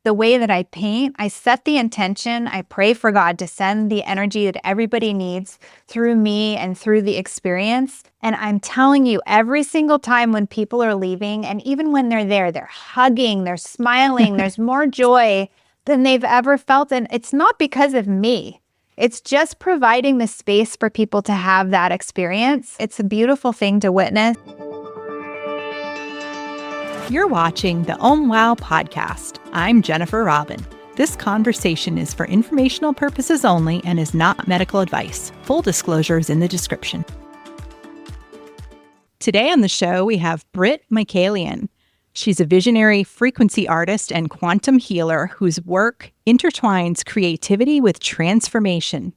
the way that I paint, I set the intention, I pray for God to send the energy that everybody needs through me and through the experience. And I'm telling you, every single time when people are leaving, and even when they're there, they're hugging, they're smiling, there's more joy than they've ever felt. And it's not because of me. It's just providing the space for people to have that experience. It's a beautiful thing to witness. You're watching the Wow podcast. I'm Jennifer Robin. This conversation is for informational purposes only and is not medical advice. Full disclosure is in the description. Today on the show, we have Britt Michaelian. She's a visionary frequency artist and quantum healer whose work intertwines creativity with transformation.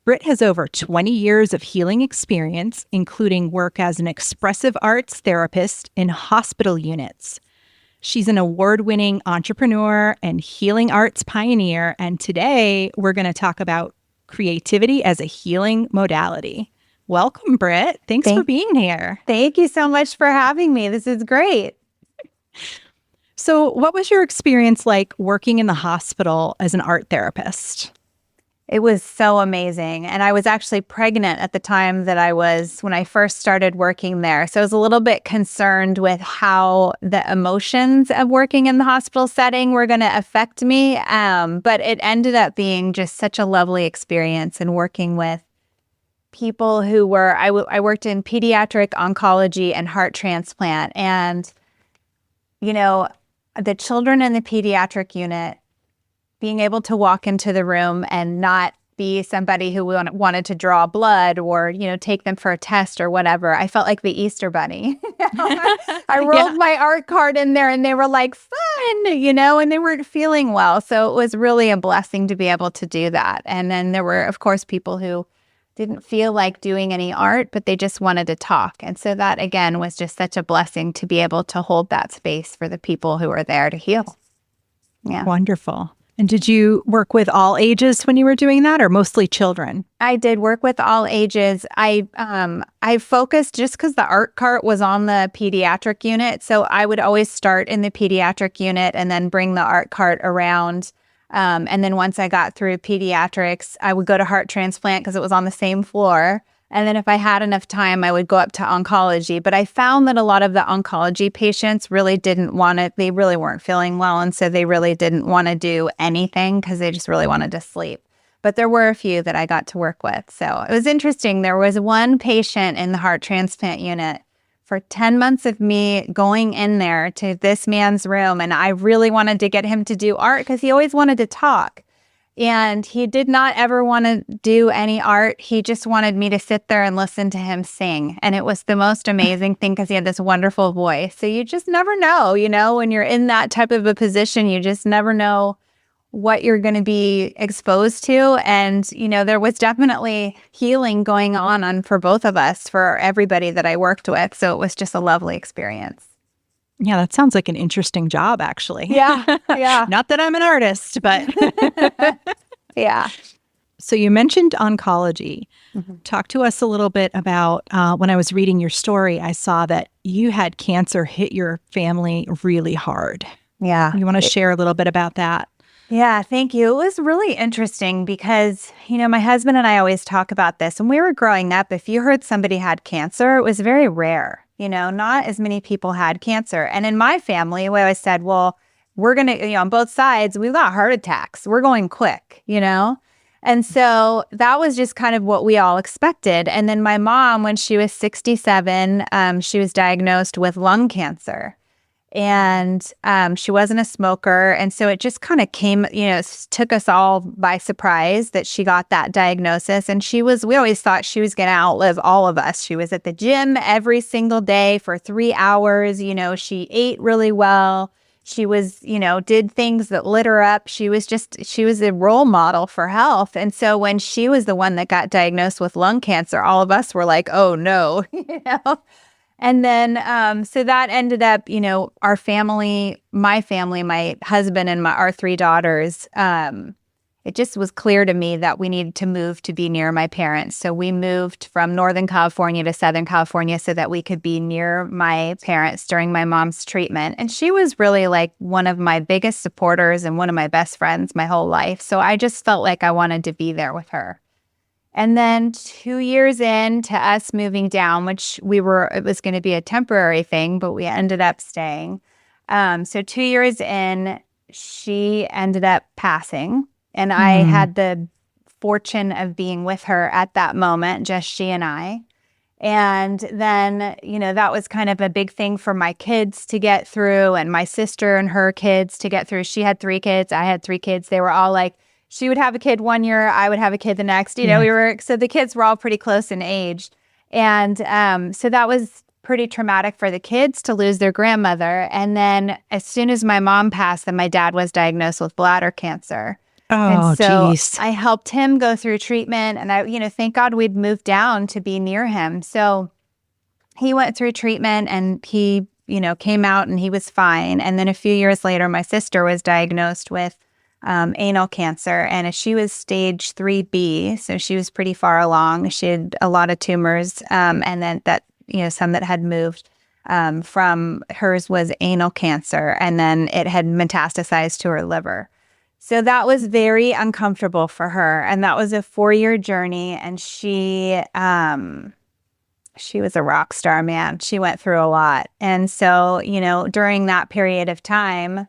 Britt has over 20 years of healing experience, including work as an expressive arts therapist in hospital units. She's an award-winning entrepreneur and healing arts pioneer, and today we're going to talk about creativity as a healing modality. Welcome, Britt. Thanks for being here. Thank you so much for having me. This is great. So what was your experience like working in the hospital as an art therapist? It was so amazing. And I was actually pregnant at the time when I first started working there. So I was a little bit concerned with how the emotions of working in the hospital setting were going to affect me. But it ended up being just such a lovely experience and working with people who were, I worked in pediatric oncology and heart transplant. And, you know, the children in the pediatric unit, being able to walk into the room and not be somebody who wanted to draw blood or, take them for a test or whatever. I felt like the Easter Bunny. I rolled my art card in there and they were like, fun, and they weren't feeling well. So it was really a blessing to be able to do that. And then there were, of course, people who didn't feel like doing any art, but they just wanted to talk. And so that, again, was just such a blessing to be able to hold that space for the people who were there to heal. Yeah. Wonderful. And did you work with all ages when you were doing that, or mostly children? I did work with all ages. I focused just because the art cart was on the pediatric unit. So I would always start in the pediatric unit and then bring the art cart around. And then once I got through pediatrics, I would go to heart transplant because it was on the same floor. And then if I had enough time, I would go up to oncology. But I found that a lot of the oncology patients really didn't want it. They really weren't feeling well. And so they really didn't want to do anything because they just really wanted to sleep. But there were a few that I got to work with. So it was interesting. There was one patient in the heart transplant unit for 10 months of me going in there to this man's room. And I really wanted to get him to do art because he always wanted to talk. And he did not ever want to do any art. He just wanted me to sit there and listen to him sing. And it was the most amazing thing because he had this wonderful voice. So you just never know, when you're in that type of a position, you just never know what you're going to be exposed to. And, there was definitely healing going on for both of us, for everybody that I worked with. So it was just a lovely experience. Yeah, that sounds like an interesting job, actually. Yeah. Not that I'm an artist, but yeah. So you mentioned oncology. Mm-hmm. Talk to us a little bit about when I was reading your story, I saw that you had cancer hit your family really hard. Yeah. You want to share a little bit about that? Yeah, thank you. It was really interesting because, my husband and I always talk about this. When we were growing up, if you heard somebody had cancer, it was very rare. Not as many people had cancer. And in my family, we always said, well, we're going to, on both sides, we've got heart attacks. We're going quick, And so that was just kind of what we all expected. And then my mom, when she was 67, she was diagnosed with lung cancer. And she wasn't a smoker. And so it just kind of came, took us all by surprise that she got that diagnosis. And we always thought she was going to outlive all of us. She was at the gym every single day for 3 hours. She ate really well. She was, did things that lit her up. She was a role model for health. And so when she was the one that got diagnosed with lung cancer, all of us were like, oh no, And then, so that ended up, our family, my husband and our 3 daughters, it just was clear to me that we needed to move to be near my parents. So we moved from Northern California to Southern California so that we could be near my parents during my mom's treatment. And she was really like one of my biggest supporters and one of my best friends my whole life. So I just felt like I wanted to be there with her. And then 2 years into us moving down, which it was going to be a temporary thing, but we ended up staying. So 2 years in, she ended up passing. And I had the fortune of being with her at that moment, just she and I. And then, that was kind of a big thing for my kids to get through and my sister and her kids to get through. She had 3 kids. I had 3 kids. They were all like, she would have a kid one year, I would have a kid the next. So the kids were all pretty close in age. And so that was pretty traumatic for the kids to lose their grandmother. And then as soon as my mom passed, then my dad was diagnosed with bladder cancer. Oh, and so geez. I helped him go through treatment, and I, thank God we'd moved down to be near him. So he went through treatment and he, came out and he was fine. And then a few years later, my sister was diagnosed with anal cancer, and she was stage 3B. So she was pretty far along. She had a lot of tumors. And then some that had moved from hers was anal cancer, and then it had metastasized to her liver. So that was very uncomfortable for her. And that was a 4-year journey. And she was a rock star, man. She went through a lot. And so, during that period of time,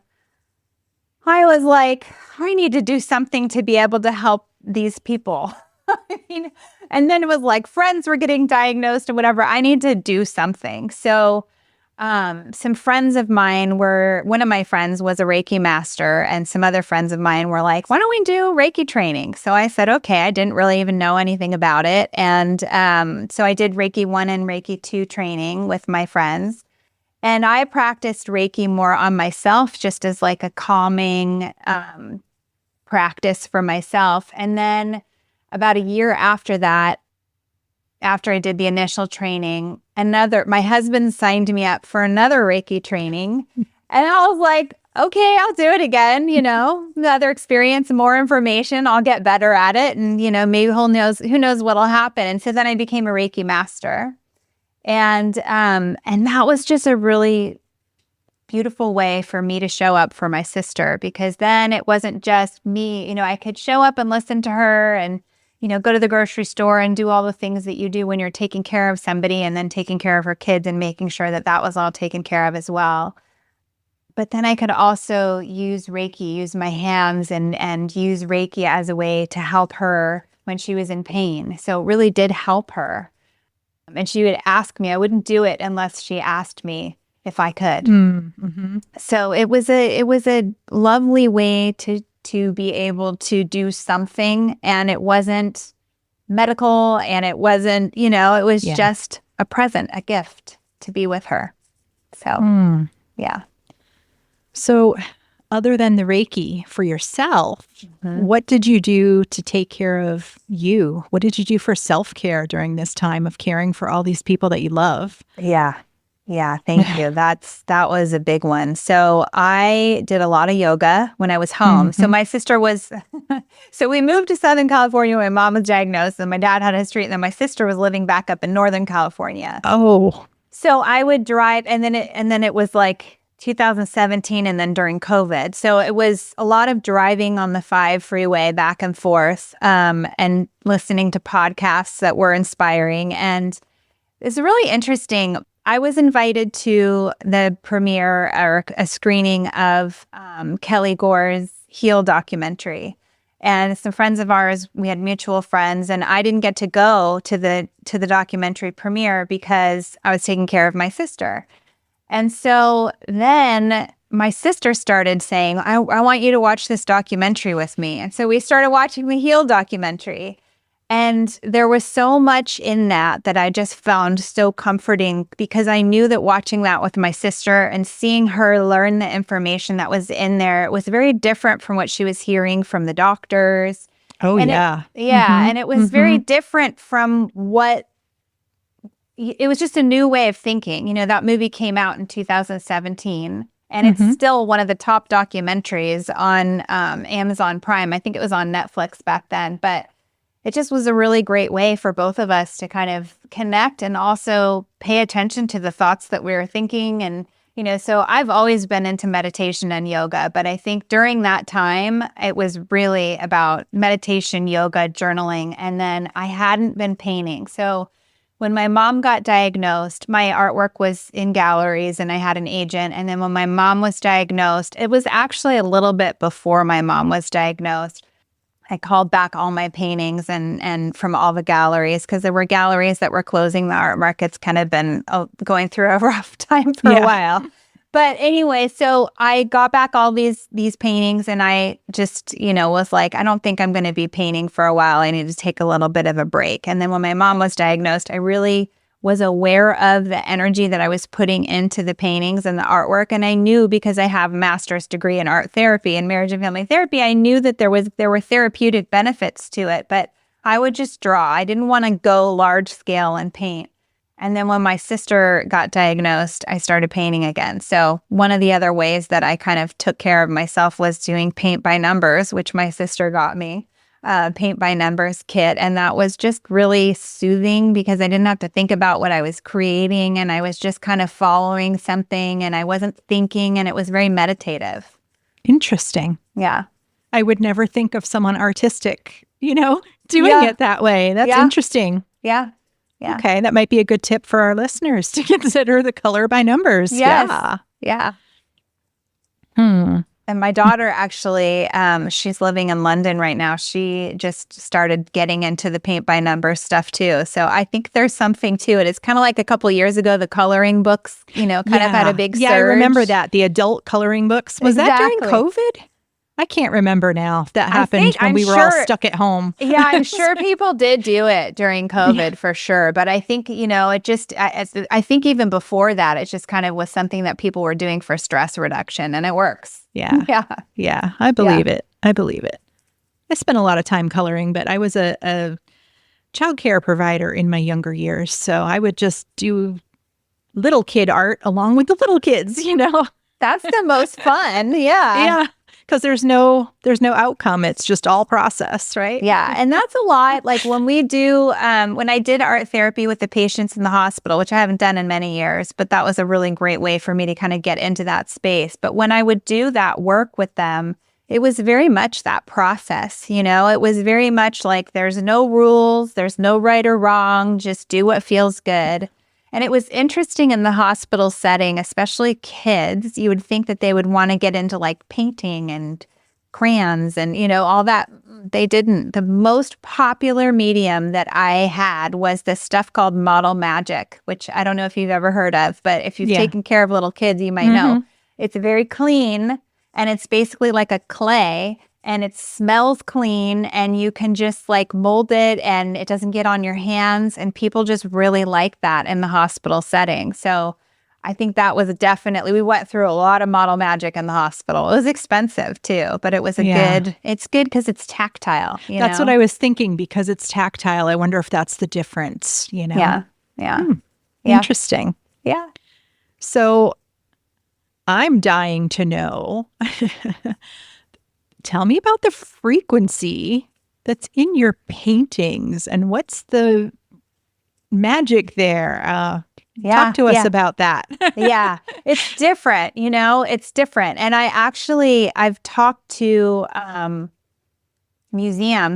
I was like, I need to do something to be able to help these people. And then it was like friends were getting diagnosed and whatever. I need to do something. So some friends of mine one of my friends was a Reiki master, and some other friends of mine were like, why don't we do Reiki training? So I said, okay. I didn't really even know anything about it. And so I did Reiki 1 and Reiki 2 training with my friends. And I practiced Reiki more on myself, just as like a calming practice for myself. And then about a year after that, after I did the initial training, my husband signed me up for another Reiki training. And I was like, okay, I'll do it again, another experience, more information, I'll get better at it. And, maybe who knows what'll happen. And so then I became a Reiki master. And that was just a really beautiful way for me to show up for my sister, because then it wasn't just me, I could show up and listen to her and, go to the grocery store and do all the things that you do when you're taking care of somebody, and then taking care of her kids and making sure that that was all taken care of as well. But then I could also use Reiki, use my hands and use Reiki as a way to help her when she was in pain. So it really did help her. And she would ask me. I wouldn't do it unless she asked me if I could. Mm-hmm. So it was a lovely way to be able to do something, and it wasn't medical, and it wasn't, it was just a present, a gift to be with her. So, yeah. So other than the Reiki for yourself, what did you do to take care of you? What did you do for self-care during this time of caring for all these people that you love? Yeah, thank you. That was a big one. So I did a lot of yoga when I was home. So my sister was, so we moved to Southern California when my mom was diagnosed, and my dad had history, and then my sister was living back up in Northern California. Oh. So I would drive, and then it was like 2017, and then during COVID. So it was a lot of driving on the 5 freeway back and forth, and listening to podcasts that were inspiring. And it's really interesting. I was invited to the premiere or a screening of Kelly Gore's Heal documentary. And some friends of ours, we had mutual friends, and I didn't get to go to the documentary premiere because I was taking care of my sister. And so then my sister started saying, I want you to watch this documentary with me. And so we started watching the Heal documentary. And there was so much in that I just found so comforting, because I knew that watching that with my sister and seeing her learn the information that was in there, it was very different from what she was hearing from the doctors. Oh, and yeah. And it was very different from it was just a new way of thinking. That movie came out in 2017. And it's still one of the top documentaries on Amazon Prime. I think it was on Netflix back then, but it just was a really great way for both of us to kind of connect and also pay attention to the thoughts that we were thinking. And, so I've always been into meditation and yoga, but I think during that time, it was really about meditation, yoga, journaling, and then I hadn't been painting. So when my mom got diagnosed, my artwork was in galleries and I had an agent. And then when my mom was diagnosed, it was actually a little bit before my mom was diagnosed. I called back all my paintings and from all the galleries, because there were galleries that were closing. The art market's kind of been going through a rough time for a while. But anyway, so I got back all these paintings, and I just, was like, I don't think I'm going to be painting for a while. I need to take a little bit of a break. And then when my mom was diagnosed, I really was aware of the energy that I was putting into the paintings and the artwork. And I knew, because I have a master's degree in art therapy and marriage and family therapy, I knew that there were therapeutic benefits to it, but I would just draw. I didn't want to go large scale and paint. And then when my sister got diagnosed, I started painting again. So one of the other ways that I kind of took care of myself was doing paint by numbers, which my sister got me. Paint by numbers kit. And that was just really soothing, because I didn't have to think about what I was creating, and I was just kind of following something, and I wasn't thinking, and it was very meditative. Interesting. Yeah. I would never think of someone artistic, doing it that way. That's interesting. Yeah. Yeah. Okay. That might be a good tip for our listeners to consider the color by numbers. Yes. Yeah. And my daughter actually, she's living in London right now. She just started getting into the paint by numbers stuff too. So I think there's something to it. It's kind of like a couple years ago, the coloring books, kind of had a big surge. Yeah, I remember that. The adult coloring books. Was that during COVID? I can't remember now if that happened when we were all stuck at home. Yeah, I'm sure people did do it during COVID for sure. But I think, it just, I think even before that, it just kind of was something that people were doing for stress reduction, and it works. Yeah. Yeah. I believe it. I spent a lot of time coloring, but I was a childcare provider in my younger years. So I would just do little kid art along with the little kids, That's the most fun. Yeah. Yeah. Because there's no outcome. It's just all process, right? Yeah. And that's a lot. Like when we do, when I did art therapy with the patients in the hospital, which I haven't done in many years, but that was a really great way for me to kind of get into that space. But when I would do that work with them, it was very much that process. It was very much like there's no rules, there's no right or wrong, just do what feels good. And it was interesting in the hospital setting, especially kids. You would think that they would want to get into like painting and crayons and, all that. They didn't. The most popular medium that I had was this stuff called model magic, which I don't know if you've ever heard of, but if you've taken care of little kids, you might know. It's very clean, and it's basically like a clay. And it smells clean, and you can just like mold it, and it doesn't get on your hands. And people just really like that in the hospital setting. So I think that was definitely, we went through a lot of model magic in the hospital. It was expensive too, but it was it's good because it's tactile. That's what I was thinking, because it's tactile. I wonder if that's the difference, Yeah. Yeah. Interesting. Yeah. So I'm dying to know. Tell me about the frequency that's in your paintings, and what's the magic there? Talk to us about that. Yeah, it's different, it's different. And I've talked to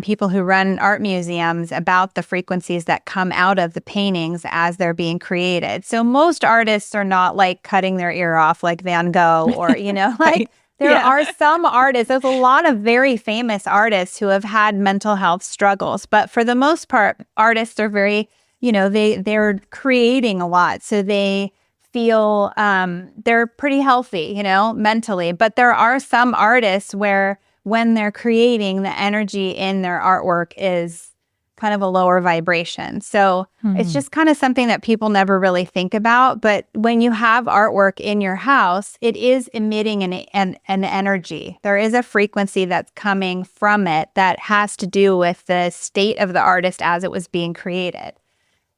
people who run art museums about the frequencies that come out of the paintings as they're being created. So most artists are not like cutting their ear off like Van Gogh or, like... There are some artists, there's a lot of very famous artists who have had mental health struggles. But for the most part, artists are very, they're creating a lot. So they feel they're pretty healthy, mentally. But there are some artists where when they're creating, the energy in their artwork is kind of a lower vibration. So it's just kind of something that people never really think about. But when you have artwork in your house, it is emitting an energy. There is a frequency that's coming from it that has to do with the state of the artist as it was being created.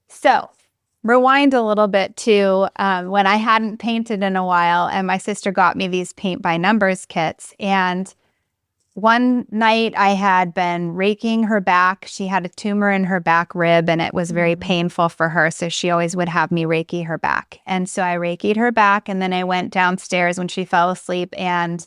So rewind a little bit to when I hadn't painted in a while, and my sister got me these paint by numbers kits. And one night I had been raking her back. She had a tumor in her back rib and it was very painful for her. So she always would have me reiki her back. And so I reikied her back, and then I went downstairs when she fell asleep, and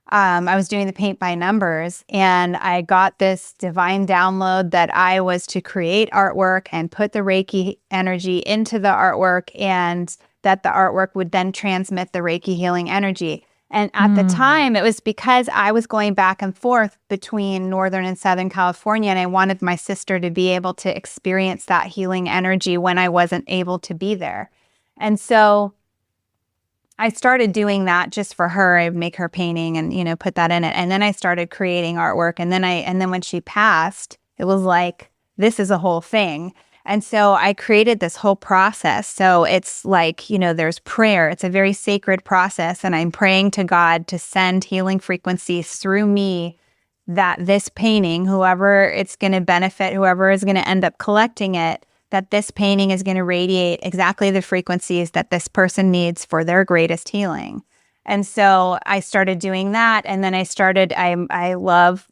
I was doing the paint by numbers, and I got this divine download that I was to create artwork and put the reiki energy into the artwork, and that the artwork would then transmit the reiki healing energy. And at the time, it was because I was going back and forth between Northern and Southern California, and I wanted my sister to be able to experience that healing energy when I wasn't able to be there. And so I started doing that just for her. I make her painting and, put that in it. And then I started creating artwork. And then when she passed, it was like, this is a whole thing. And so I created this whole process. So it's like, there's prayer. It's a very sacred process. And I'm praying to God to send healing frequencies through me, that this painting, whoever it's going to benefit, whoever is going to end up collecting it, that this painting is going to radiate exactly the frequencies that this person needs for their greatest healing. And so I started doing that. And then I love,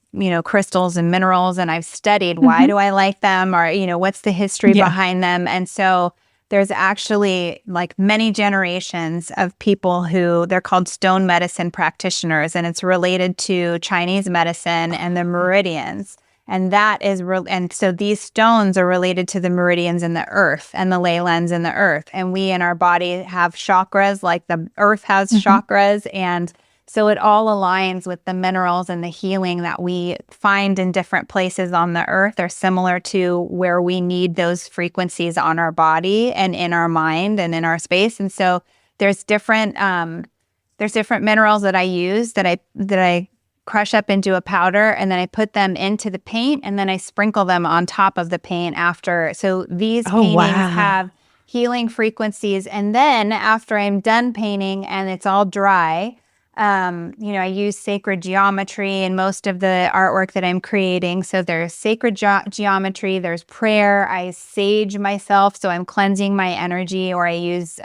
crystals and minerals, and I've studied why do I like them, or, what's the history behind them. And so there's actually like many generations of people who they're called stone medicine practitioners, and it's related to Chinese medicine and the meridians. And that is and so these stones are related to the meridians in the earth and the ley lines in the earth. And we in our body have chakras, like the earth has chakras. And so it all aligns with the minerals, and the healing that we find in different places on the earth are similar to where we need those frequencies on our body and in our mind and in our space. And so there's different minerals that I use that I crush up into a powder, and then I put them into the paint, and then I sprinkle them on top of the paint after. So these paintings have healing frequencies. And then after I'm done painting and it's all dry, I use sacred geometry in most of the artwork that I'm creating. So there's sacred geometry, there's prayer, I sage myself, so I'm cleansing my energy, or I use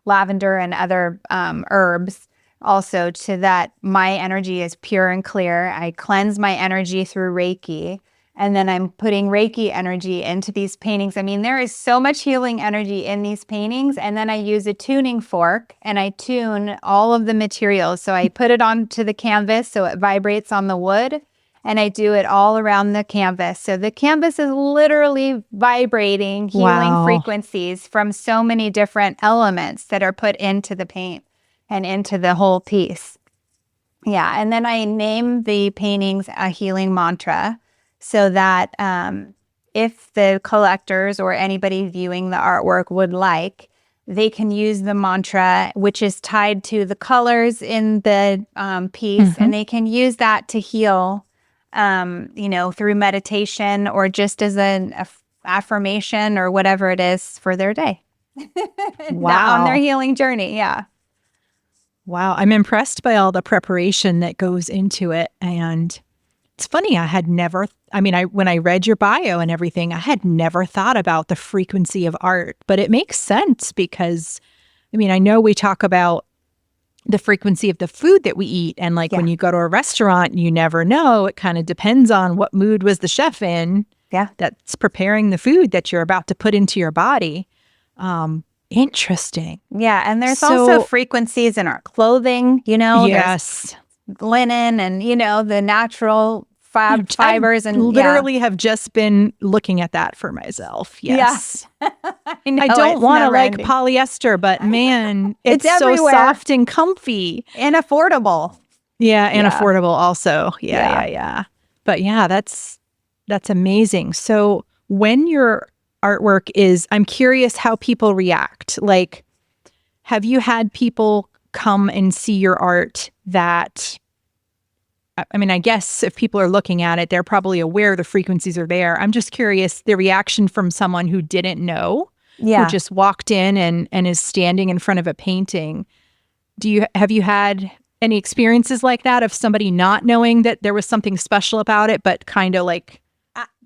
lavender and other herbs also, so that my energy is pure and clear. I cleanse my energy through Reiki, and then I'm putting Reiki energy into these paintings. I mean, there is so much healing energy in these paintings. And then I use a tuning fork, and I tune all of the materials. So I put it onto the canvas so it vibrates on the wood, and I do it all around the canvas. So the canvas is literally vibrating healing frequencies from so many different elements that are put into the paint and into the whole piece. Yeah. And then I name the paintings a healing mantra, so that if the collectors or anybody viewing the artwork would like, they can use the mantra, which is tied to the colors in the piece, and they can use that to heal, through meditation, or just as an affirmation or whatever it is for their day. On their healing journey. Yeah. Wow. I'm impressed by all the preparation that goes into it. And it's funny, when I read your bio and everything, I had never thought about the frequency of art, but it makes sense because, I know we talk about the frequency of the food that we eat. And when you go to a restaurant, you never know. It kind of depends on what mood was the chef in that's preparing the food that you're about to put into your body. Interesting. Yeah. And there's also frequencies in our clothing, Yes. Linen and, the natural fibers. And literally have just been looking at that for myself. Yes. Yeah. I don't want to like polyester, but man, it's so soft and comfy. And affordable. Yeah. And affordable also. Yeah. But that's amazing. So when your artwork I'm curious how people react. Like, have you had people come and see your art that, I guess if people are looking at it, they're probably aware the frequencies are there. I'm just curious the reaction from someone who didn't know, who just walked in and is standing in front of a painting. Have you had any experiences like that of somebody not knowing that there was something special about it, but kind of like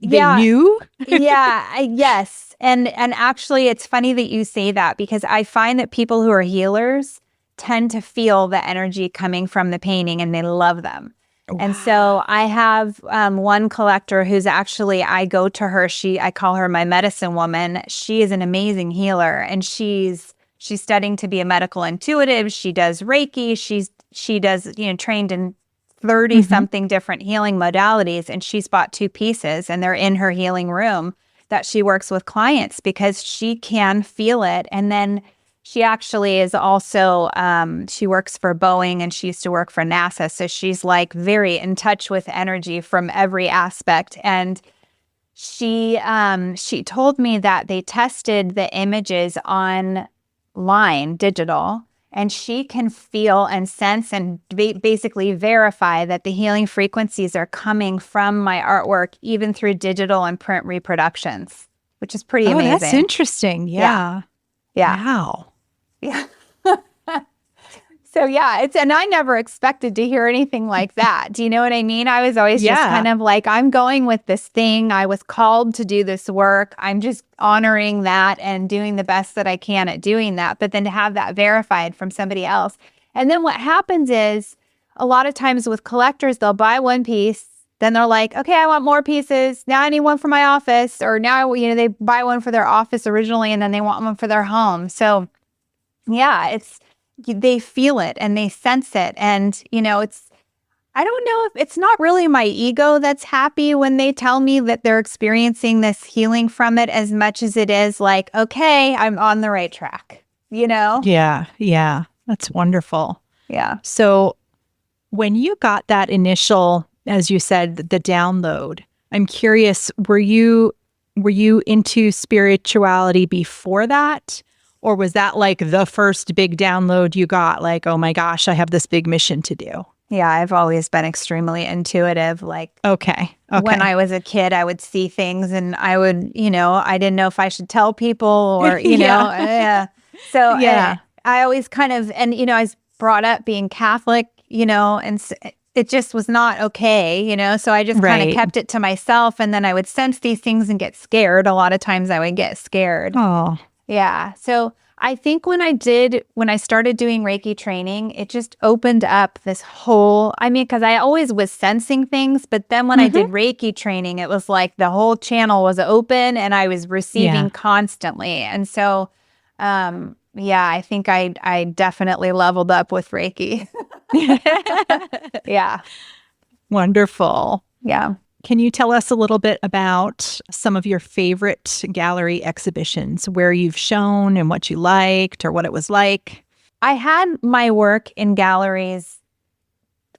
they Yeah. knew? Yes. And actually it's funny that you say that, because I find that people who are healers tend to feel the energy coming from the painting and they love them. Wow. And so I have one collector who's actually, I go to her, I call her my medicine woman. She is an amazing healer, and she's studying to be a medical intuitive. She does Reiki. She does, trained in 30 something different healing modalities, and she's bought 2 pieces, and they're in her healing room that she works with clients because she can feel it. And then she actually is also, she works for Boeing, and she used to work for NASA. So she's like very in touch with energy from every aspect. And she told me that they tested the images online, digital, and she can feel and sense and basically verify that the healing frequencies are coming from my artwork, even through digital and print reproductions, which is pretty amazing. Oh, that's interesting. Yeah. Wow. Yeah. So and I never expected to hear anything like that. Do you know what I mean? I was always just kind of like, I'm going with this thing. I was called to do this work. I'm just honoring that and doing the best that I can at doing that. But then to have that verified from somebody else. And then what happens is, a lot of times with collectors, they'll buy one piece. Then they're like, okay, I want more pieces. Now I need one for my office. Or now, they buy one for their office originally, and then they want one for their home. So yeah, they feel it and they sense it. And, I don't know if it's not really my ego that's happy when they tell me that they're experiencing this healing from it, as much as it is like, okay, I'm on the right track, Yeah. Yeah. That's wonderful. Yeah. So when you got that initial, as you said, the download, I'm curious, were you into spirituality before that? Or was that like the first big download you got? Like, oh my gosh, I have this big mission to do. Yeah, I've always been extremely intuitive. Like, okay. When I was a kid, I would see things, and I would, I didn't know if I should tell people or, Yeah. So Yeah. I always kind of, and, I was brought up being Catholic, and it just was not okay, so I just kind of kept it to myself. And then I would sense these things and get scared. A lot of times I would get scared. Oh. Yeah. So I think when I started doing Reiki training, it just opened up this whole, because I always was sensing things, but then when I did Reiki training, it was like the whole channel was open and I was receiving constantly. And so, I think I definitely leveled up with Reiki. Yeah. Wonderful. Yeah. Can you tell us a little bit about some of your favorite gallery exhibitions, where you've shown and what you liked or what it was like? I had my work in galleries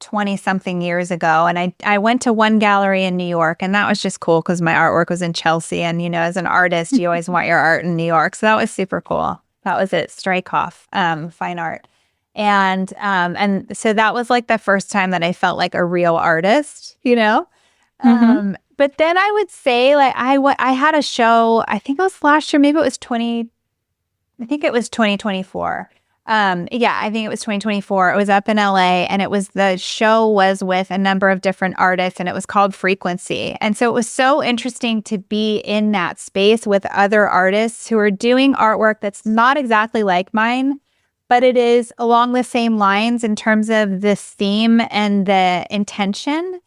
20-something years ago, and I went to one gallery in New York, and that was just cool because my artwork was in Chelsea. And, as an artist, you always want your art in New York. So that was super cool. That was at Strykoff Fine Art. And so that was like the first time that I felt like a real artist, But then I would say, like, I had a show, I think it was last year, maybe it was 2024. I think it was 2024. It was up in LA, and the show was with a number of different artists, and it was called Frequency. And so it was so interesting to be in that space with other artists who are doing artwork that's not exactly like mine, but it is along the same lines in terms of the theme and the intention.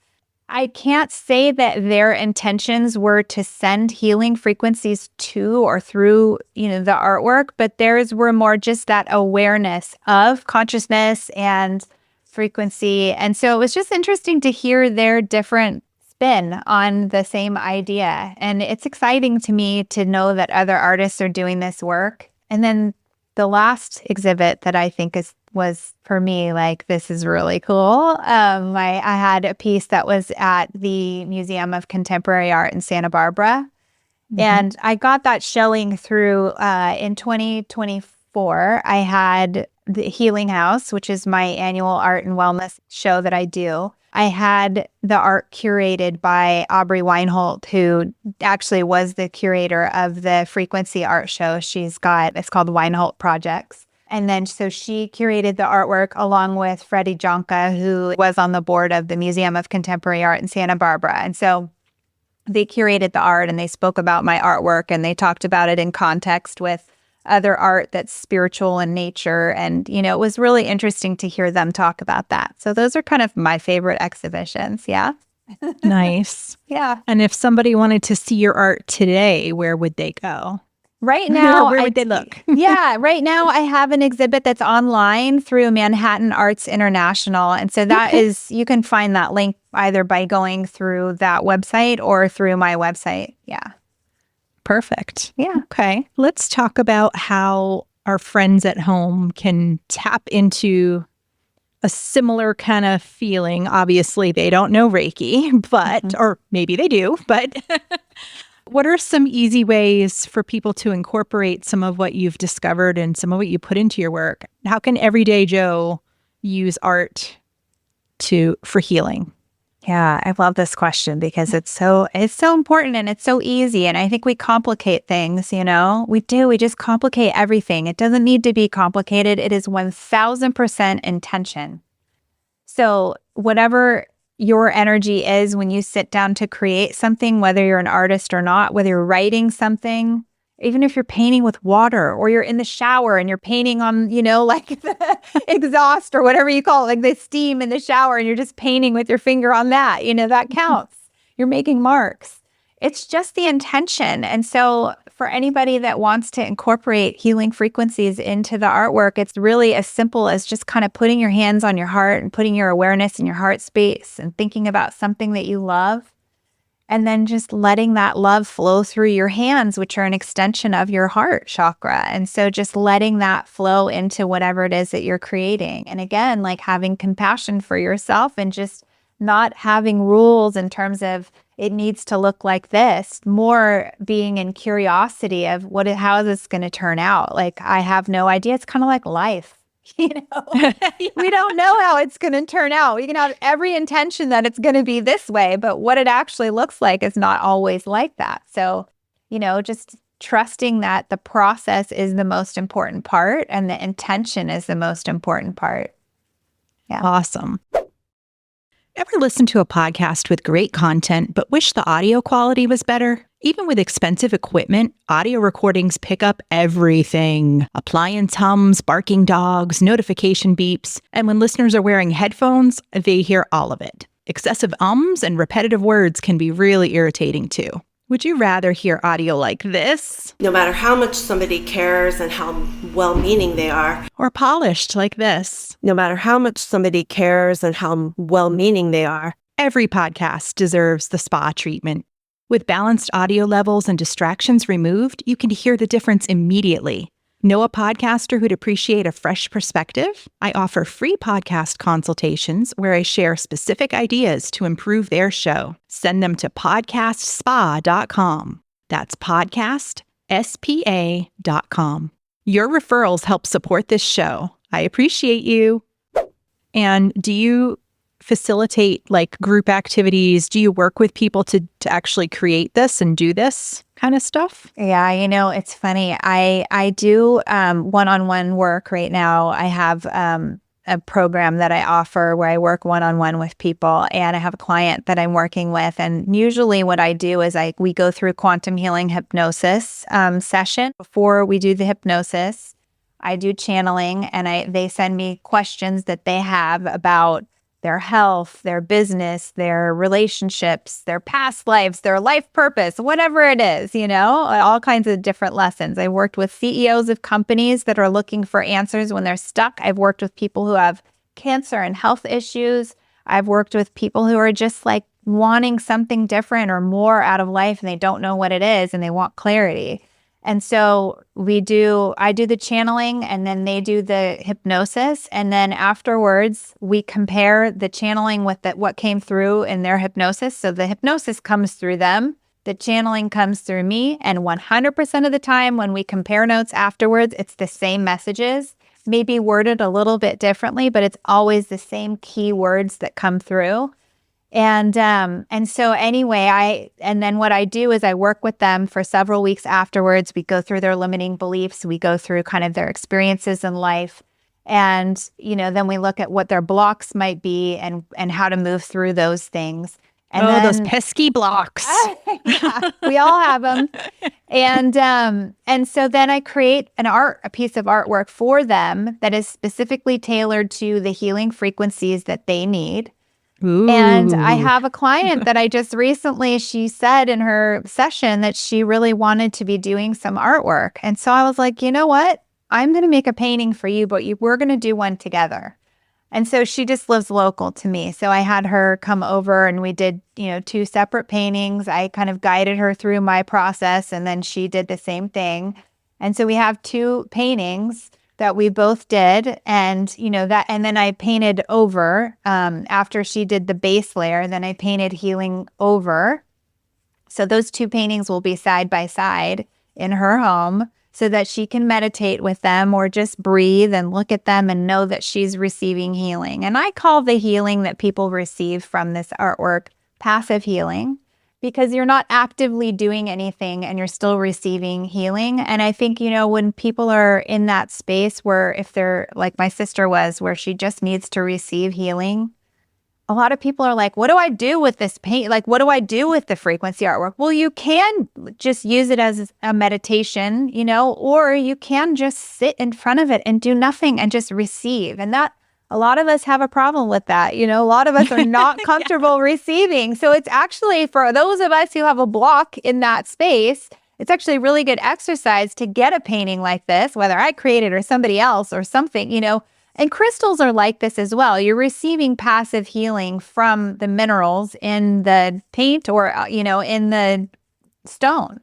I can't say that their intentions were to send healing frequencies to or through, the artwork, but theirs were more just that awareness of consciousness and frequency. And so it was just interesting to hear their different spin on the same idea. And it's exciting to me to know that other artists are doing this work. And then the last exhibit that I think was for me, like, this is really cool. I had a piece that was at the Museum of Contemporary Art in Santa Barbara. And I got that showing through in 2024. I had the Healing House, which is my annual art and wellness show that I do. I had the art curated by Aubrey Weinholt, who actually was the curator of the Frequency art show. It's called Weinholt Projects. And then so she curated the artwork along with Freddie Jonka, who was on the board of the Museum of Contemporary Art in Santa Barbara. And so they curated the art and they spoke about my artwork and they talked about it in context with other art that's spiritual in nature. And, it was really interesting to hear them talk about that. So those are kind of my favorite exhibitions. Yeah. Nice. Yeah. And if somebody wanted to see your art today, where would they go? Right now, where would they look? Yeah, right now I have an exhibit that's online through Manhattan Arts International. And so that is, you can find that link either by going through that website or through my website. Yeah. Perfect. Yeah. Okay. Let's talk about how our friends at home can tap into a similar kind of feeling. Obviously, they don't know Reiki, but, or maybe they do, but what are some easy ways for people to incorporate some of what you've discovered and some of what you put into your work? How can everyday Joe use art for healing? Yeah, I love this question because it's so important and it's so easy. And I think we complicate things, we do. We just complicate everything. It doesn't need to be complicated. It is 1000% intention. So whatever your energy is when you sit down to create something, whether you're an artist or not, whether you're writing something, even if you're painting with water or you're in the shower and you're painting on, like the exhaust or whatever you call it, like the steam in the shower, and you're just painting with your finger on that, that counts. You're making marks. It's just the intention. And so for anybody that wants to incorporate healing frequencies into the artwork, it's really as simple as just kind of putting your hands on your heart and putting your awareness in your heart space and thinking about something that you love. And then just letting that love flow through your hands, which are an extension of your heart chakra. And so just letting that flow into whatever it is that you're creating. And again, like having compassion for yourself and just not having rules in terms of it needs to look like this, more being in curiosity of how is this going to turn out? Like, I have no idea. It's kind of like life. We don't know how it's going to turn out. We can have every intention that it's going to be this way, but what it actually looks like is not always like that. So, just trusting that the process is the most important part and the intention is the most important part. Yeah. Awesome. Ever listen to a podcast with great content, but wish the audio quality was better? Even with expensive equipment, audio recordings pick up everything. Appliance hums, barking dogs, notification beeps, and when listeners are wearing headphones, they hear all of it. Excessive ums and repetitive words can be really irritating too. Would you rather hear audio like this? No matter how much somebody cares and how well-meaning they are. Or polished like this? No matter how much somebody cares and how well-meaning they are. Every podcast deserves the spa treatment. With balanced audio levels and distractions removed, you can hear the difference immediately. Know a podcaster who'd appreciate a fresh perspective? I offer free podcast consultations where I share specific ideas to improve their show. Send them to podcastspa.com. That's podcastspa.com. Your referrals help support this show. I appreciate you. And do you facilitate like group activities? Do you work with people to actually create this and do this kind of stuff? Yeah, it's funny. I do one-on-one work right now. I have a program that I offer where I work one-on-one with people, and I have a client that I'm working with. And usually what I do is we go through quantum healing hypnosis session. Before we do the hypnosis, I do channeling, and they send me questions that they have about their health, their business, their relationships, their past lives, their life purpose, whatever it is, all kinds of different lessons. I worked with CEOs of companies that are looking for answers when they're stuck. I've worked with people who have cancer and health issues. I've worked with people who are just like wanting something different or more out of life, and they don't know what it is and they want clarity. And so I do the channeling, and then they do the hypnosis. And then afterwards, we compare the channeling with what came through in their hypnosis. So the hypnosis comes through them, the channeling comes through me. And 100% of the time when we compare notes afterwards, it's the same messages, maybe worded a little bit differently, but it's always the same key words that come through. And so anyway, and then what I do is I work with them for several weeks afterwards. We go through their limiting beliefs. We go through kind of their experiences in life. And, then we look at what their blocks might be and how to move through those things. And those pesky blocks. Yeah, we all have them. And so then I create a piece of artwork for them that is specifically tailored to the healing frequencies that they need. Ooh. And I have a client that I just recently, she said in her session that she really wanted to be doing some artwork. And so I was like, you know what? I'm going to make a painting for you, but we're going to do one together. And so she just lives local to me. So I had her come over and we did, 2 separate paintings. I kind of guided her through my process and then she did the same thing. And so we have 2 paintings that we both did. And, and then I painted over after she did the base layer, then I painted healing over. So those 2 paintings will be side by side in her home, so that she can meditate with them or just breathe and look at them and know that she's receiving healing. And I call the healing that people receive from this artwork passive healing, because you're not actively doing anything and you're still receiving healing. And I think, when people are in that space where, if they're like my sister was, where she just needs to receive healing, a lot of people are like, what do I do with this paint? Like, what do I do with the frequency artwork? Well, you can just use it as a meditation, or you can just sit in front of it and do nothing and just receive. And that, a lot of us have a problem with that. A lot of us are not comfortable receiving. So it's actually, for those of us who have a block in that space, it's actually a really good exercise to get a painting like this, whether I create it or somebody else or something, And crystals are like this as well. You're receiving passive healing from the minerals in the paint or, in the stone.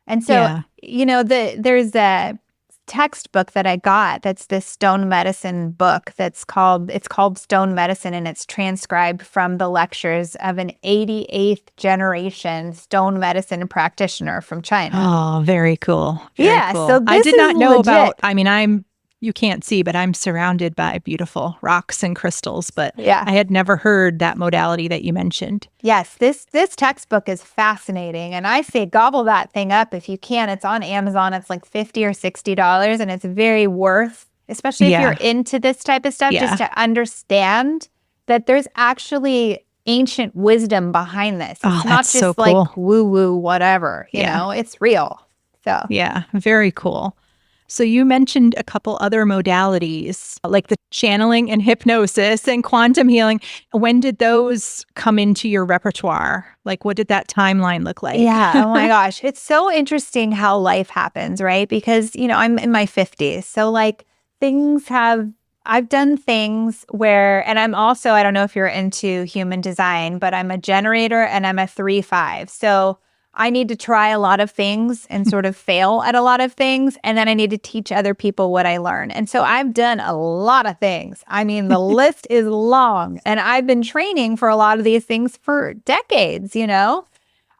And so, there's a textbook that I got that's this stone medicine book it's called Stone Medicine, and it's transcribed from the lectures of an 88th generation stone medicine practitioner from China. Oh, very cool. Very cool. So this I did not know legit. You can't see, but I'm surrounded by beautiful rocks and crystals. But yeah. I had never heard that modality that you mentioned. Yes, this textbook is fascinating. And I say gobble that thing up if you can. It's on Amazon. It's like $50 or $60, and it's very worth, especially if you're into this type of stuff, just to understand that there's actually ancient wisdom behind this. It's not just so cool. like woo-woo, whatever. You know, it's real. So yeah, very cool. So you mentioned a couple other modalities, like the channeling and hypnosis and quantum healing. When did those come into your repertoire? Like, what did that timeline look like? Yeah. Oh my gosh. It's so interesting how life happens, right? Because, I'm in my 50s. So like I've done things where, and I'm also, I don't know if you're into human design, but I'm a generator and I'm a 3/5. So I need to try a lot of things and sort of fail at a lot of things. And then I need to teach other people what I learn. And so I've done a lot of things. I mean, the list is long. And I've been training for a lot of these things for decades,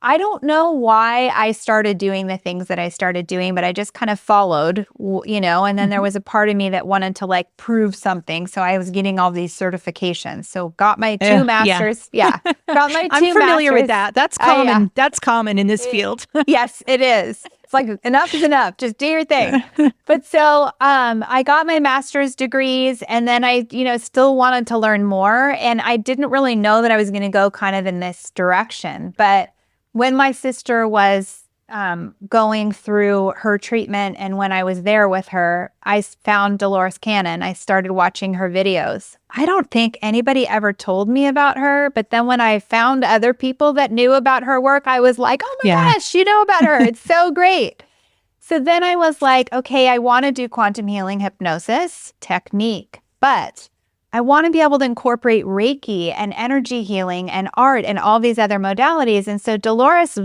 I don't know why I started doing the things that I started doing, but I just kind of followed, and then there was a part of me that wanted to like prove something. So I was getting all these certifications. So got my 2 masters. Yeah. Got my 2 I'm familiar masters. With that. That's common. That's common in this field. Yes, it is. It's like, enough is enough. Just do your thing. But so I got my master's degrees, and then I, still wanted to learn more. And I didn't really know that I was going to go kind of in this direction. But when my sister was going through her treatment, and when I was there with her, I found Dolores Cannon. I started watching her videos. I don't think anybody ever told me about her, but then when I found other people that knew about her work, I was like, oh my gosh, you know about her. It's so great. So then I was like, okay, I want to do quantum healing hypnosis technique, but I want to be able to incorporate Reiki and energy healing and art and all these other modalities. And so Dolores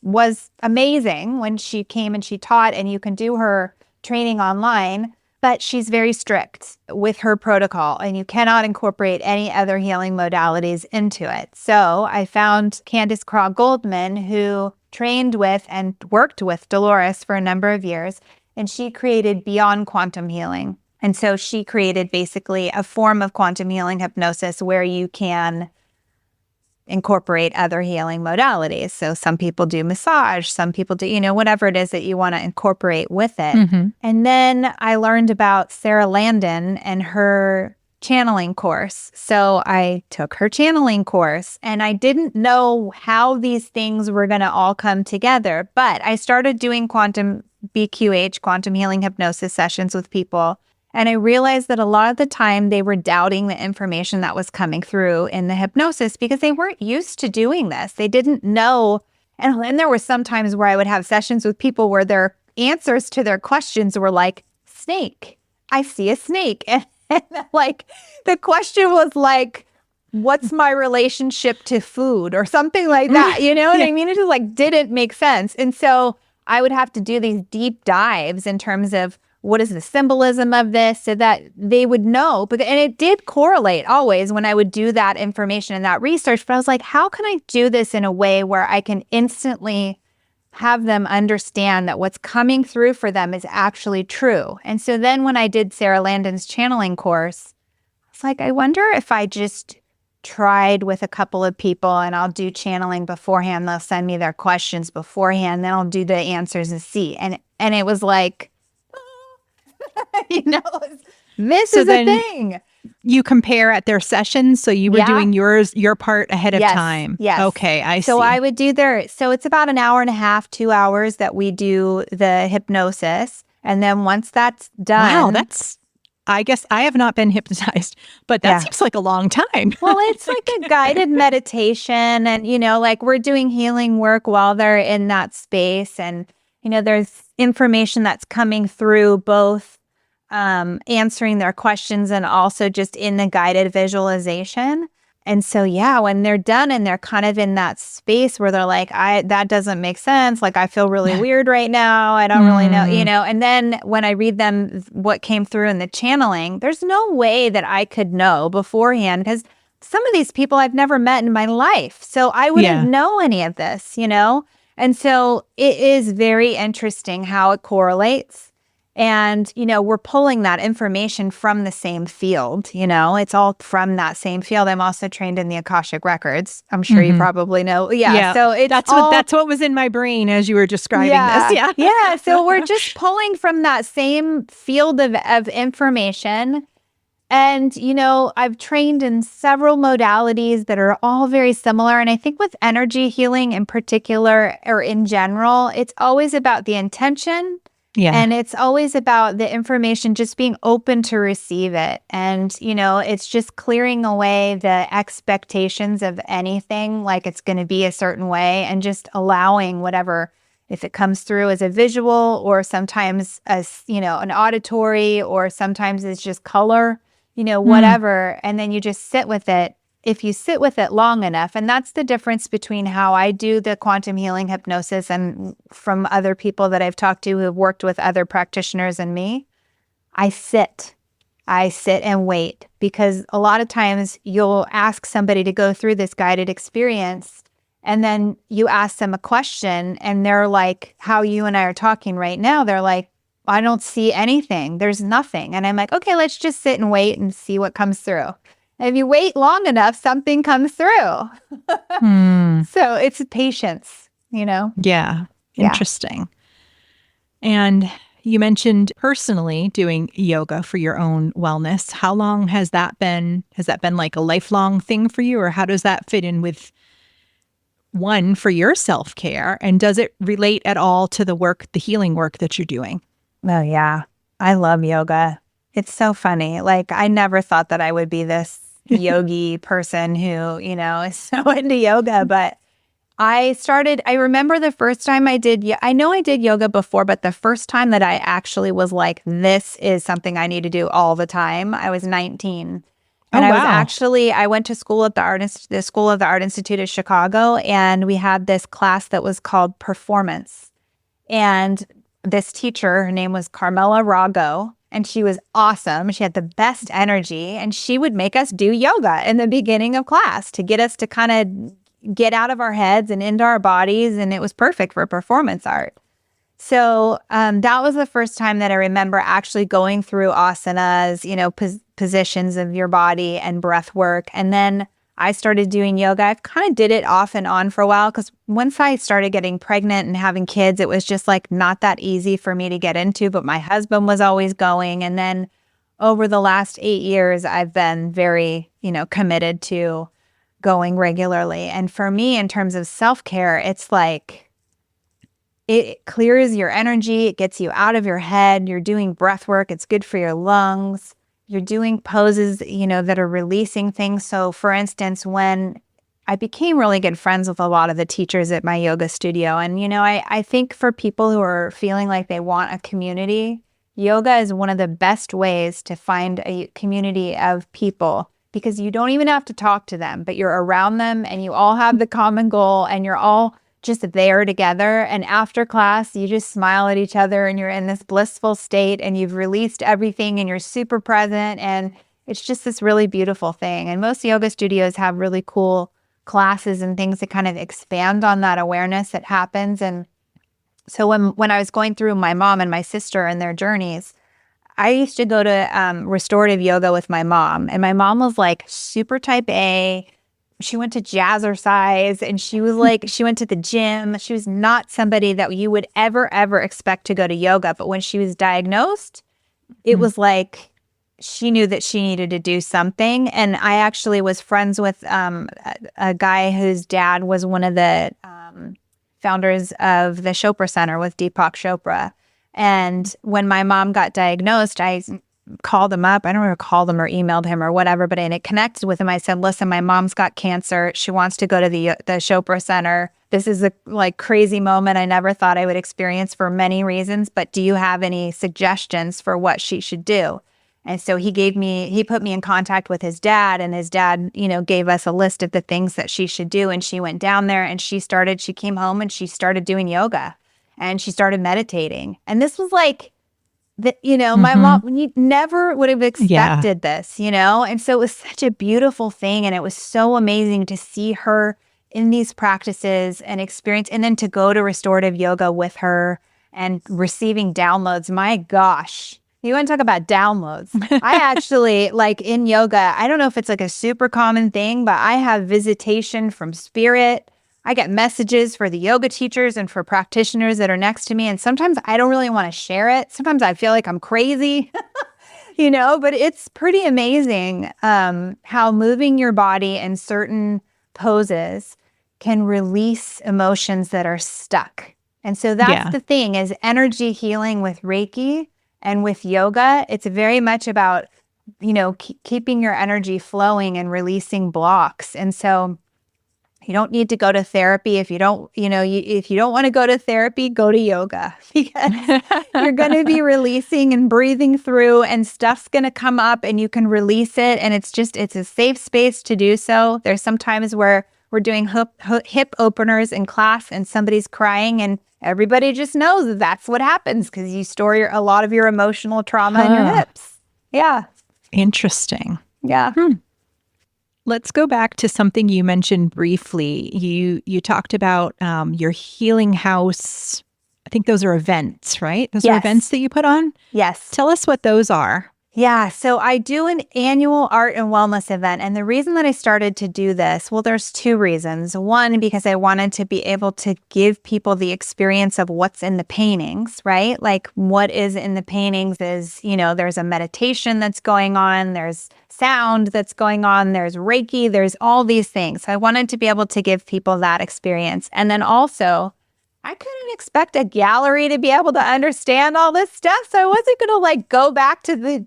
was amazing when she came and she taught, and you can do her training online, but she's very strict with her protocol, and you cannot incorporate any other healing modalities into it. So I found Candace Craw Goldman, who trained with and worked with Dolores for a number of years, and she created Beyond Quantum Healing. And so she created basically a form of quantum healing hypnosis where you can incorporate other healing modalities. So some people do massage, some people do, whatever it is that you want to incorporate with it. Mm-hmm. And then I learned about Sarah Landon and her channeling course. So I took her channeling course, and I didn't know how these things were going to all come together. But I started doing quantum BQH, quantum healing hypnosis sessions with people. And I realized that a lot of the time they were doubting the information that was coming through in the hypnosis because they weren't used to doing this. They didn't know. And then there were some times where I would have sessions with people where their answers to their questions were like, snake. I see a snake. And like the question was like, what's my relationship to food or something like that? You know what I mean? It just like didn't make sense. And so I would have to do these deep dives in terms of what is the symbolism of this so that they would know. And it did correlate always when I would do that information and that research. But I was like, how can I do this in a way where I can instantly have them understand that what's coming through for them is actually true? And so then when I did Sarah Landon's channeling course, I was like, I wonder if I just tried with a couple of people and I'll do channeling beforehand. They'll send me their questions beforehand. Then I'll do the answers and see. And it was like, this is a thing. You compare at their sessions. So you were doing your part ahead of time. Yes. Okay. I see. So I would do so it's about an hour and a half, 2 hours that we do the hypnosis. And then once that's done. Wow. I guess I have not been hypnotized, but that seems like a long time. Well, it's like a guided meditation and, like we're doing healing work while they're in that space. And, there's information that's coming through both answering their questions and also just in the guided visualization. And so, when they're done and they're kind of in that space where they're like, that doesn't make sense. Like, I feel really weird right now. I don't really know, and then when I read them what came through in the channeling, there's no way that I could know beforehand because some of these people I've never met in my life. So I wouldn't know any of this, And so it is very interesting how it correlates. And, we're pulling that information from the same field, it's all from that same field. I'm also trained in the Akashic Records. I'm sure you probably know. Yeah. So that's what was in my brain as you were describing this. Yeah. Yeah. So we're just pulling from that same field of information. And, I've trained in several modalities that are all very similar. And I think with energy healing in particular, or in general, it's always about the intention. Yeah. And it's always about the information just being open to receive it. And, it's just clearing away the expectations of anything like it's going to be a certain way and just allowing whatever, if it comes through as a visual or sometimes as, an auditory or sometimes it's just color, whatever. And then you just sit with it. If you sit with it long enough, and that's the difference between how I do the quantum healing hypnosis and from other people that I've talked to who have worked with other practitioners and me, I sit and wait because a lot of times you'll ask somebody to go through this guided experience and then you ask them a question and they're like, how you and I are talking right now, they're like, I don't see anything. There's nothing. And I'm like, okay, let's just sit and wait and see what comes through. If you wait long enough, something comes through. So it's patience, Yeah. Interesting. And you mentioned personally doing yoga for your own wellness. How long has that been? Has that been like a lifelong thing for you? Or how does that fit in with one for your self-care? And does it relate at all to the healing work that you're doing? Oh, yeah. I love yoga. It's so funny. Like, I never thought that I would be this yogi person who, is so into yoga. But I remember the first time I know I did yoga before, but the first time that I actually was like, this is something I need to do all the time, I was 19. And I went to school at the School of the Art Institute of Chicago, and we had this class that was called Performance. And this teacher, her name was Carmela Rago, and she was awesome. She had the best energy, and she would make us do yoga in the beginning of class to get us to kind of get out of our heads and into our bodies, and it was perfect for performance art. So that was the first time that I remember actually going through asanas, positions of your body and breath work. And then I started doing yoga. I kind of did it off and on for a while because once I started getting pregnant and having kids, it was just like not that easy for me to get into, but my husband was always going. And then over the last 8 years, I've been very, committed to going regularly. And for me, in terms of self-care, it's like it clears your energy. It gets you out of your head. You're doing breath work. It's good for your lungs. You're doing poses, that are releasing things. So for instance, when I became really good friends with a lot of the teachers at my yoga studio. And, I think for people who are feeling like they want a community, yoga is one of the best ways to find a community of people, because you don't even have to talk to them, but you're around them and you all have the common goal and you're all just there together. And after class, you just smile at each other and you're in this blissful state and you've released everything and you're super present. And it's just this really beautiful thing. And most yoga studios have really cool classes and things that kind of expand on that awareness that happens. And so when I was going through my mom and my sister and their journeys, I used to go to restorative yoga with my mom. And my mom was like super type A. She went to jazzercise and she was like, she went to the gym. She was not somebody that you would ever expect to go to yoga. But when she was diagnosed, it was like she knew that she needed to do something. And I actually was friends with a guy whose dad was one of the founders of the Chopra Center with Deepak Chopra. And when my mom got diagnosed, I called him up. I don't remember called him or emailed him or whatever, but I connected with him. I said, listen, my mom's got cancer. She wants to go to the Chopra Center. This is a crazy moment I never thought I would experience for many reasons, but do you have any suggestions for what she should do? And so he put me in contact with his dad, and his dad, gave us a list of the things that she should do. And she went down there and she came home and she started doing yoga and she started meditating. And this was like, my mom never would have expected this, And so it was such a beautiful thing. And it was so amazing to see her in these practices and experience, and then to go to restorative yoga with her and receiving downloads. My gosh. You want to talk about downloads? I actually, in yoga, I don't know if it's a super common thing, but I have visitation from spirit. I get messages for the yoga teachers and for practitioners that are next to me. And sometimes I don't really want to share it. Sometimes I feel like I'm crazy, but it's pretty amazing how moving your body in certain poses can release emotions that are stuck. And so that's the thing, is energy healing with Reiki. And with yoga, it's very much about, keeping your energy flowing and releasing blocks. And so you don't need to go to therapy. If you don't, if you don't want to go to therapy, go to yoga, because you're going to be releasing and breathing through, and stuff's going to come up and you can release it. And it's a safe space to do so. There's some times where we're doing hip openers in class and somebody's crying, and everybody just knows that that's what happens because you store a lot of your emotional trauma in your hips. Yeah. Interesting. Yeah. Let's go back to something you mentioned briefly. You talked about your healing house. I think those are events, right? Those are events that you put on? Yes. Tell us what those are. Yeah, so I do an annual art and wellness event. And the reason that I started to do this, well, there's two reasons. One, because I wanted to be able to give people the experience of what's in the paintings, right? Like what is in the paintings is, there's a meditation that's going on, there's sound that's going on, there's Reiki, there's all these things. So I wanted to be able to give people that experience. And then also, I couldn't expect a gallery to be able to understand all this stuff. So I wasn't going to go back to the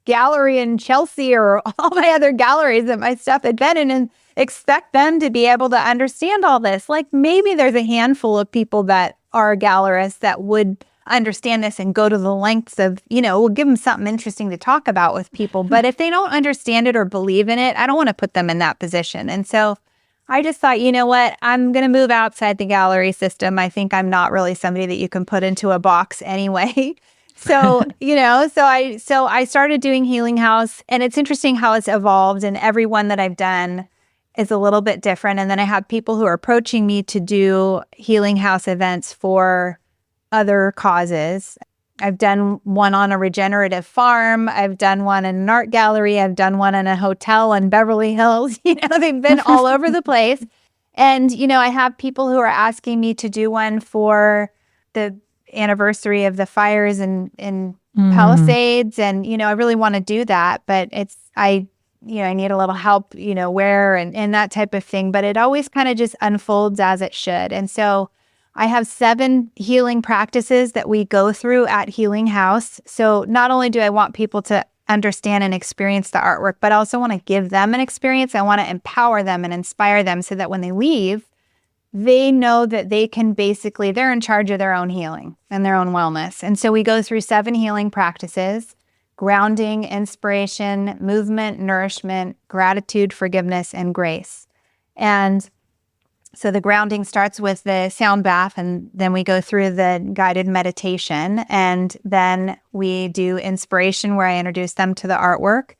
gallery in Chelsea or all my other galleries that my stuff had been in and expect them to be able to understand all this. Maybe there's a handful of people that are gallerists that would understand this and go to the lengths of, we'll give them something interesting to talk about with people. But if they don't understand it or believe in it, I don't want to put them in that position. And so I just thought, you know what, I'm going to move outside the gallery system. I think I'm not really somebody that you can put into a box anyway. So, so I started doing Healing House, and it's interesting how it's evolved, and every one that I've done is a little bit different. And then I have people who are approaching me to do Healing House events for other causes. I've done one on a regenerative farm. I've done one in an art gallery. I've done one in a hotel in Beverly Hills. They've been all over the place. And, I have people who are asking me to do one for the anniversary of the fires in Palisades. And, I really want to do that, but I need a little help, where and that type of thing. But it always kind of just unfolds as it should. And so I have 7 healing practices that we go through at Healing House. So not only do I want people to understand and experience the artwork, but I also want to give them an experience. I want to empower them and inspire them so that when they leave, they know that they're in charge of their own healing and their own wellness. And so we go through 7 healing practices: grounding, inspiration, movement, nourishment, gratitude, forgiveness, and grace. And so the grounding starts with the sound bath, and then we go through the guided meditation, and then we do inspiration where I introduce them to the artwork.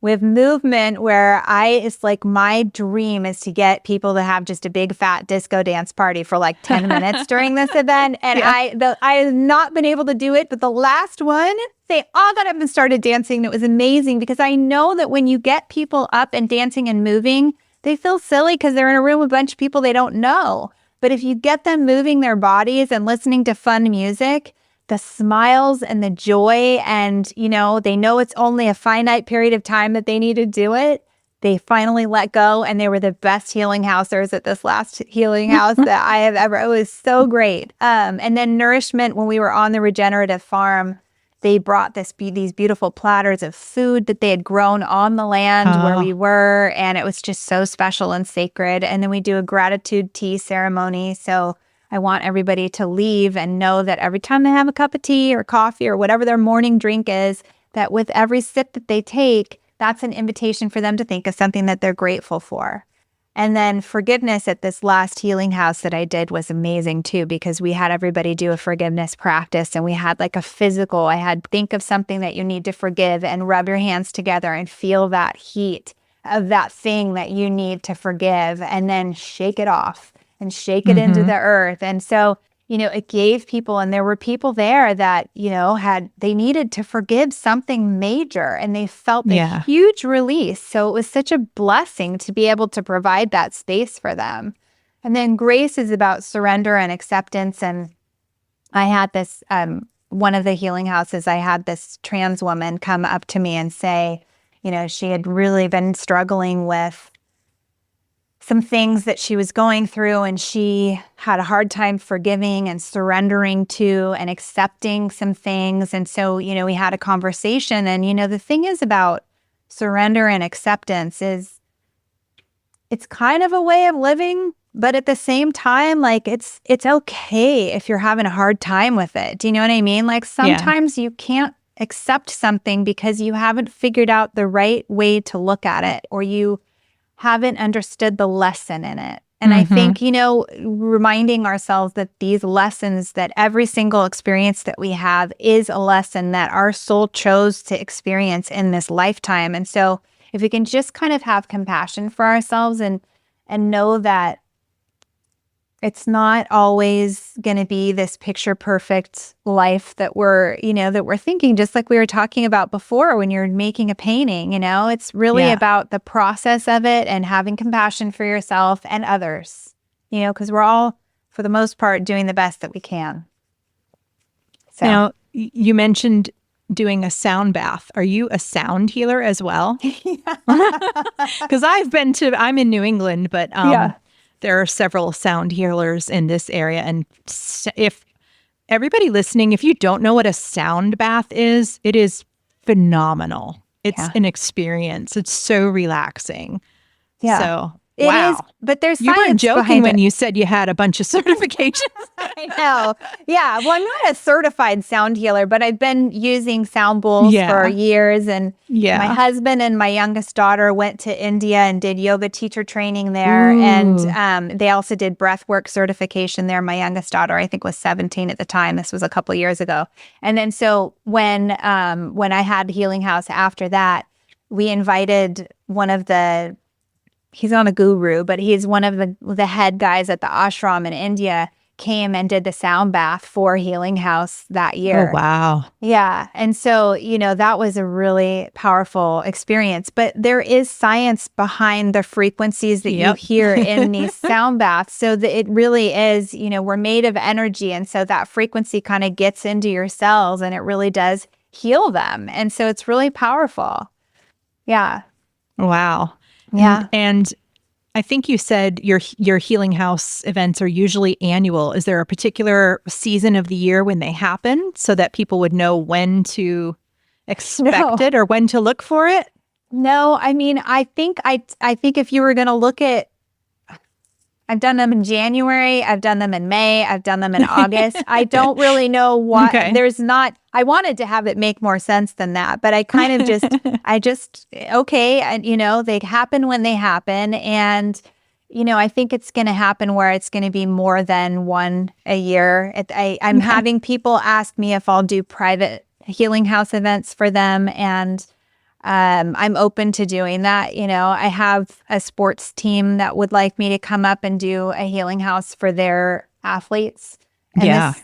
We have movement where it's like my dream is to get people to have just a big fat disco dance party for like 10 minutes during this event. And I have not been able to do it, but the last one, they all got up and started dancing. And it was amazing because I know that when you get people up and dancing and moving, they feel silly because they're in a room with a bunch of people they don't know. But if you get them moving their bodies and listening to fun music, the smiles and the joy, and, they know it's only a finite period of time that they need to do it. They finally let go, and they were the best healing housers at this last healing house that I have ever. It was so great. And then nourishment, when we were on the regenerative farm, they brought these beautiful platters of food that they had grown on the land where we were, and it was just so special and sacred. And then we do a gratitude tea ceremony. So I want everybody to leave and know that every time they have a cup of tea or coffee or whatever their morning drink is, that with every sip that they take, that's an invitation for them to think of something that they're grateful for. And then forgiveness at this last healing house that I did was amazing too, because we had everybody do a forgiveness practice, and we had like a physical, think of something that you need to forgive and rub your hands together and feel that heat of that thing that you need to forgive, and then shake it off and shake it into the earth. And so, it gave people, and there were people there that, they needed to forgive something major, and they felt a huge release. So it was such a blessing to be able to provide that space for them. And then grace is about surrender and acceptance. And I had this, one of the healing houses, I had this trans woman come up to me and say, she had really been struggling with some things that she was going through, and she had a hard time forgiving and surrendering to and accepting some things. And so, we had a conversation, and, the thing is about surrender and acceptance is it's kind of a way of living, but at the same time, like it's okay if you're having a hard time with it. Do you know what I mean? Like sometimes you can't accept something because you haven't figured out the right way to look at it, or you haven't understood the lesson in it. And I think, reminding ourselves that these lessons, that every single experience that we have is a lesson that our soul chose to experience in this lifetime. And so if we can just kind of have compassion for ourselves and know that it's not always going to be this picture perfect life that we're thinking, just like we were talking about before when you're making a painting, it's really about the process of it and having compassion for yourself and others, because we're all, for the most part, doing the best that we can. So now, you mentioned doing a sound bath. Are you a sound healer as well? Because I'm in New England, but there are several sound healers in this area. And if everybody listening, if you don't know what a sound bath is, it is phenomenal. It's an experience. It's so relaxing. Yeah. So, it is, but there's science. You weren't joking behind when it. you said you had a bunch of certifications. I know. Yeah. Well, I'm not a certified sound healer, but I've been using sound bowls for years. And my husband and my youngest daughter went to India and did yoga teacher training there. Ooh. And they also did breathwork certification there. My youngest daughter, I think, was 17 at the time. This was a couple years ago. And then so when I had Healing House after that, we invited one of the, he's not a guru, but he's one of the head guys at the ashram in India, came and did the sound bath for Healing House that year. Oh, wow. Yeah. And so, that was a really powerful experience. But there is science behind the frequencies that you hear in these sound baths. So that it really is, we're made of energy. And so that frequency kind of gets into your cells, and it really does heal them. And so it's really powerful. Yeah. Wow. Yeah. And I think you said your healing house events are usually annual. Is there a particular season of the year when they happen so that people would know when to expect it or when to look for it? No, I mean, I think if you were going to look at, I've done them in January, I've done them in May, I've done them in August. I don't really know what, I wanted to have it make more sense than that, but I kind of okay. And, they happen when they happen. And, I think it's going to happen where it's going to be more than one a year. I'm having people ask me if I'll do private healing house events for them. And I'm open to doing that. I have a sports team that would like me to come up and do a healing house for their athletes. And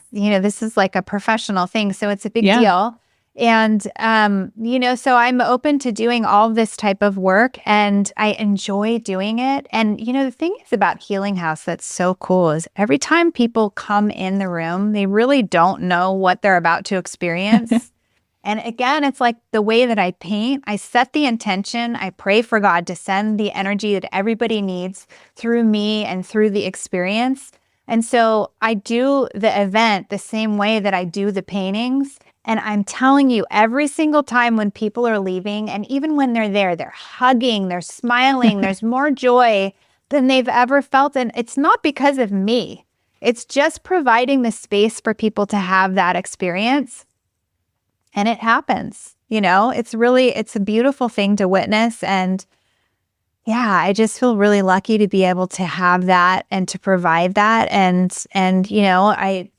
this is like a professional thing. So it's a big deal. And, so I'm open to doing all this type of work and I enjoy doing it. And, the thing is about healing house that's so cool is every time people come in the room, they really don't know what they're about to experience. And again, it's like the way that I paint, I set the intention, I pray for God to send the energy that everybody needs through me and through the experience. And so I do the event the same way that I do the paintings. And I'm telling you, every single time when people are leaving, and even when they're there, they're hugging, they're smiling, there's more joy than they've ever felt. And it's not because of me. It's just providing the space for people to have that experience. And it happens, it's a beautiful thing to witness. And I just feel really lucky to be able to have that and to provide that. And I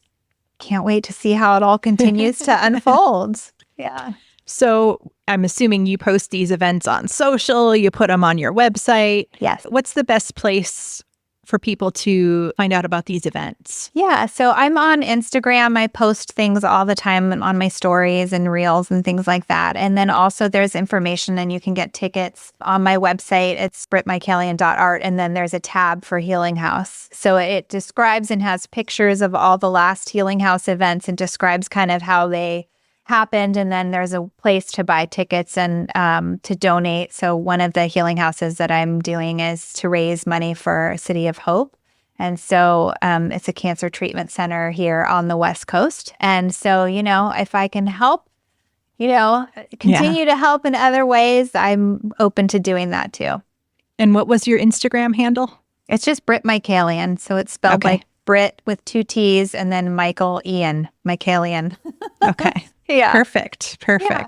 can't wait to see how it all continues to unfold. Yeah. So I'm assuming you post these events on social, you put them on your website. Yes. What's the best place for people to find out about these events? Yeah, so I'm on Instagram. I post things all the time on my stories and reels and things like that. And then also there's information and you can get tickets on my website. It's brittmichaelian.art. And then there's a tab for Healing House. So it describes and has pictures of all the last Healing House events and describes kind of how they happened. And then there's a place to buy tickets and to donate. So one of the healing houses that I'm doing is to raise money for City of Hope. And so it's a cancer treatment center here on the West Coast. And so, if I can help, continue to help in other ways, I'm open to doing that too. And what was your Instagram handle? It's just Britt Michaelian. So it's spelled like Britt with 2 T's and then Michaelian. Okay. Yeah. Perfect. Yeah.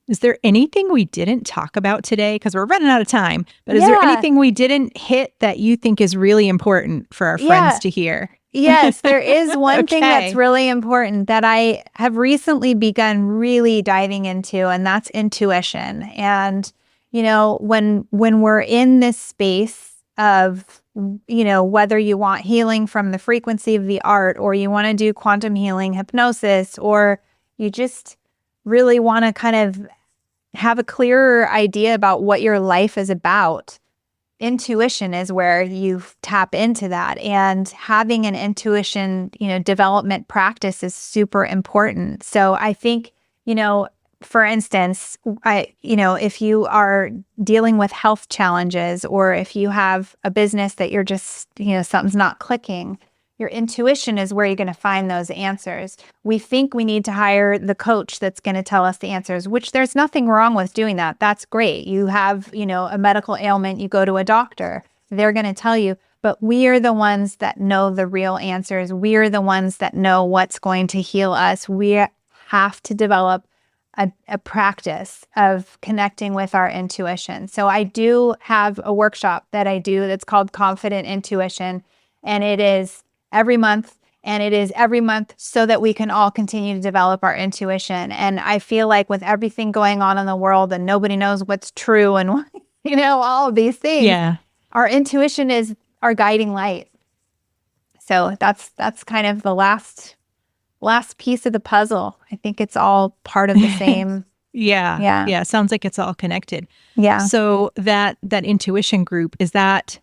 Is there anything we didn't talk about today? Because we're running out of time. But is there anything we didn't hit that you think is really important for our friends to hear? Yes, there is one thing that's really important that I have recently begun really diving into, and that's intuition. And, when we're in this space of, whether you want healing from the frequency of the art or you want to do quantum healing, hypnosis, or you just really want to kind of have a clearer idea about what your life is about. Intuition is where you tap into that. And having an intuition, development practice is super important. So I think, for instance, if you are dealing with health challenges or if you have a business that you're just, something's not clicking, your intuition is where you're going to find those answers. We think we need to hire the coach that's going to tell us the answers, which there's nothing wrong with doing that. That's great. You have, a medical ailment, you go to a doctor, they're going to tell you, but we are the ones that know the real answers. We are the ones that know what's going to heal us. We have to develop a practice of connecting with our intuition. So I do have a workshop that I do that's called Confident Intuition, and it is every month, and it is every month so that we can all continue to develop our intuition. And I feel like with everything going on in the world and nobody knows what's true and, all of these things, our intuition is our guiding light. So that's kind of the last piece of the puzzle. I think it's all part of the same. Yeah. Sounds like it's all connected. Yeah. So that intuition group, is that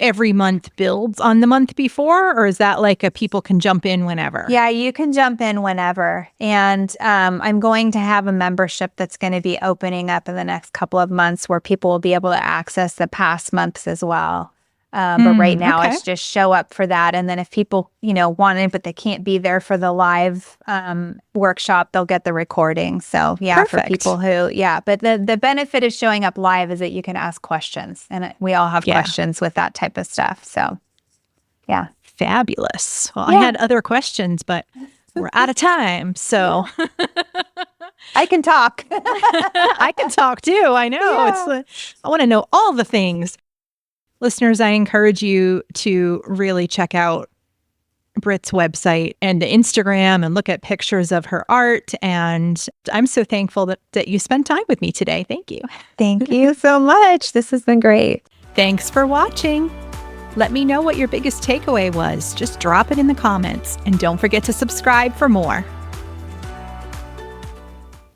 every month builds on the month before, or is that like a people can jump in whenever? Yeah, you can jump in whenever. And I'm going to have a membership that's going to be opening up in the next couple of months where people will be able to access the past months as well. But right now it's just show up for that. And then if people, want it, but they can't be there for the live workshop, they'll get the recording. So yeah, Perfect. for people who, but the benefit of showing up live is that you can ask questions, and we all have questions with that type of stuff. So yeah. Fabulous. Well, I had other questions, but we're out of time. So I can talk. I can talk too. I know. Yeah. I want to know all the things. Listeners, I encourage you to really check out Britt's website and Instagram and look at pictures of her art. And I'm so thankful that you spent time with me today. Thank you. Thank you so much. This has been great. Thanks for watching. Let me know what your biggest takeaway was. Just drop it in the comments. And don't forget to subscribe for more.